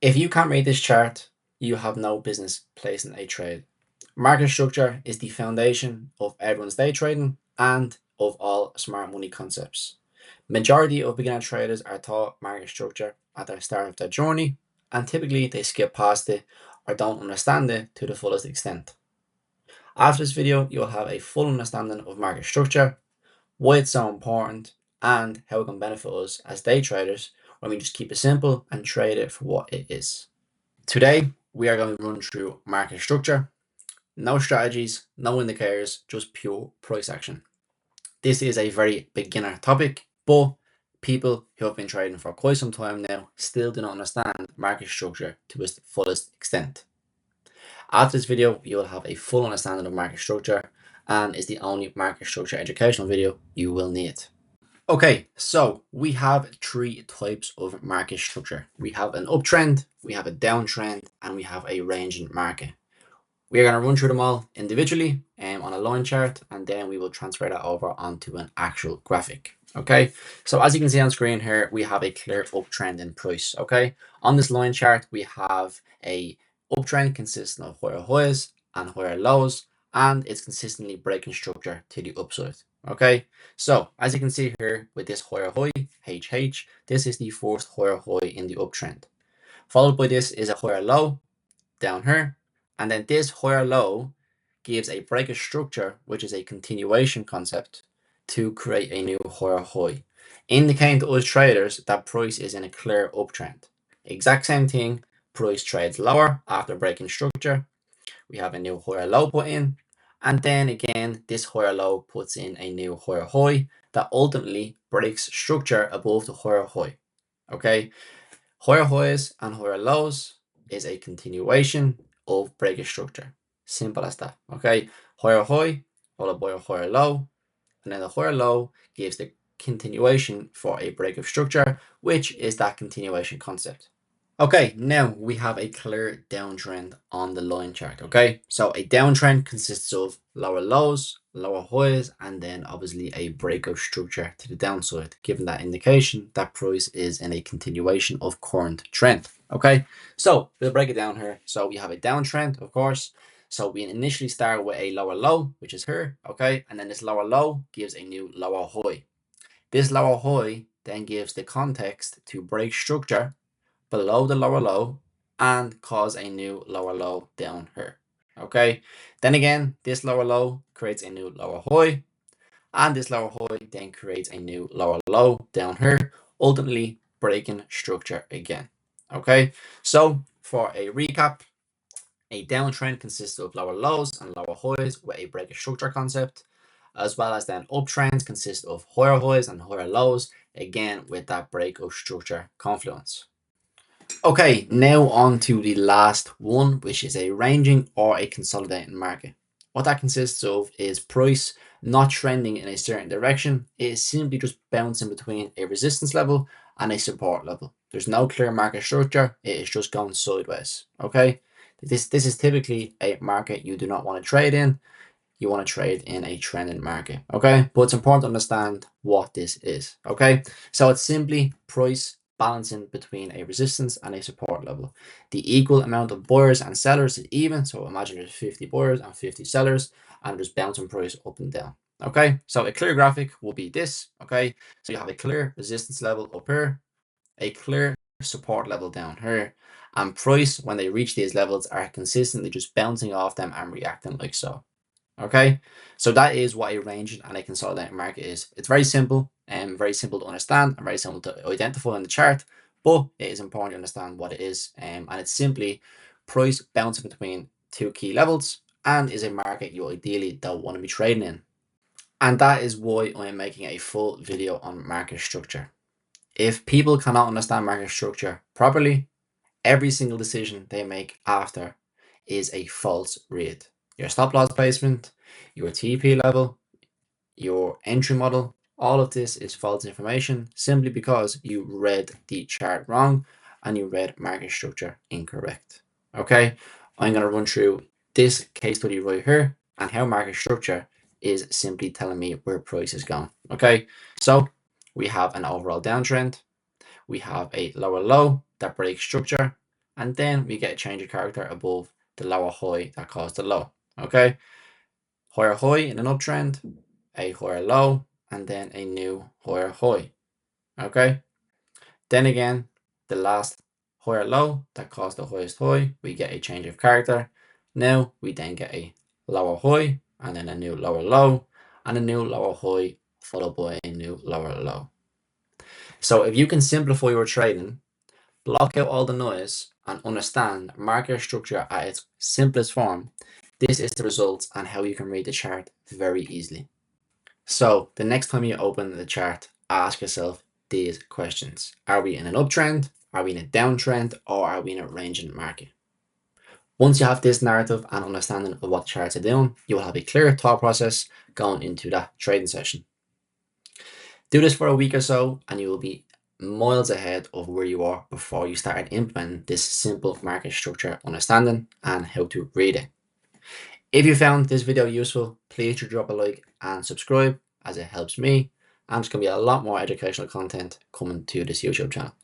If you can't read this chart, you have no business placing a trade. Market structure is the foundation of everyone's day trading and of all smart money concepts. Majority of beginner traders are taught market structure at the start of their journey, and typically they skip past it or don't understand it to the fullest extent. After this video, you'll have a full understanding of market structure, why it's so important, and how it can benefit us as day traders when we just keep it simple and trade it for what it is. Today, we are going to run through market structure. No strategies, no indicators, just pure price action. This is a very beginner topic, but people who have been trading for quite some time now still do not understand market structure to its fullest extent. After this video, you will have a full understanding of market structure and is the only market structure educational video you will need. Okay, so we have three types of market structure. We have an uptrend, we have a downtrend, and we have a ranging market. We are going to run through them all individually on a line chart, and then we will transfer that over onto an actual graphic. Okay, so as you can see on screen here, we have a clear uptrend in price. Okay, on this line chart, we have a uptrend consisting of higher highs and higher lows, and it's consistently breaking structure to the upside. Okay, so as you can see here with this higher high, HH, this is the first higher high in the uptrend. Followed by this is a higher low down here, and then this higher low gives a break of structure, which is a continuation concept, to create a new higher high, indicating to us traders that price is in a clear uptrend. Exact same thing, price trades lower after breaking structure. We have a new higher low put in, and then again, this higher low puts in a new higher high that ultimately breaks structure above the higher high. Okay, higher highs and higher lows is a continuation of break of structure. Simple as that. Okay, higher high followed by a higher low, and then the higher low gives the continuation for a break of structure, which is that continuation concept. Okay, now we have a clear downtrend on the line chart. Okay, so a downtrend consists of lower lows, lower highs, and then obviously a breakout structure to the downside, giving that indication that price is in a continuation of current trend. Okay, so we'll break it down here. So we have a downtrend, of course. So we initially start with a lower low, which is here. Okay, and then this lower low gives a new lower high. This lower high then gives the context to break structure below the lower low and cause a new lower low down here. Okay, then again, this lower low creates a new lower high, and this lower high then creates a new lower low down here, ultimately breaking structure again. Okay, so for a recap, a downtrend consists of lower lows and lower highs with a break of structure concept, as well as then uptrends consist of higher highs and higher lows, again with that break of structure confluence. Okay, now on to the last one, which is a ranging or a consolidating market. What that consists of is price not trending in a certain direction. It is simply just bouncing between a resistance level and a support level. There's no clear market structure. It is just going sideways. Okay, this is typically a market you do not want to trade in. You want to trade in a trending market. Okay, but it's important to understand what this is. Okay, so it's simply price balancing between a resistance and a support level. The equal amount of buyers and sellers is even. So imagine there's 50 buyers and 50 sellers, and just bouncing price up and down. Okay, so a clear graphic will be this. Okay, so you have a clear resistance level up here, a clear support level down here, and price when they reach these levels are consistently just bouncing off them and reacting like so. Okay, so that is what a ranging and a consolidating market is. It's very simple and very simple to understand and very simple to identify on the chart, but it is important to understand what it is. And it's simply price bouncing between two key levels and is a market you ideally don't want to be trading in. And that is why I am making a full video on market structure. If people cannot understand market structure properly, every single decision they make after is a false read. Your stop loss placement, your TP level, your entry model, all of this is false information simply because you read the chart wrong and you read market structure incorrect. Okay, I'm going to run through this case study right here and how market structure is simply telling me where price is going. Okay, so we have an overall downtrend. We have a lower low that breaks structure. and then we get a change of character above the lower high that caused the low. Okay, higher high in an uptrend, a higher low, and then a new higher high. Okay, then again, the last higher low that caused the highest high, we get a change of character. Now we then get a lower high, and then a new lower low, and a new lower high, followed by a new lower low. So if you can simplify your trading, block out all the noise, and understand market structure at its simplest form, this is the results and how you can read the chart very easily. So the next time you open the chart, ask yourself these questions. Are we in an uptrend? Are we in a downtrend? Or are we in a ranging market? Once you have this narrative and understanding of what the charts are doing, you will have a clear thought process going into that trading session. Do this for a week or so and you will be miles ahead of where you are before you started implementing this simple market structure understanding and how to read it. If you found this video useful, please drop a like and subscribe as it helps me, and there's going to be a lot more educational content coming to this YouTube channel.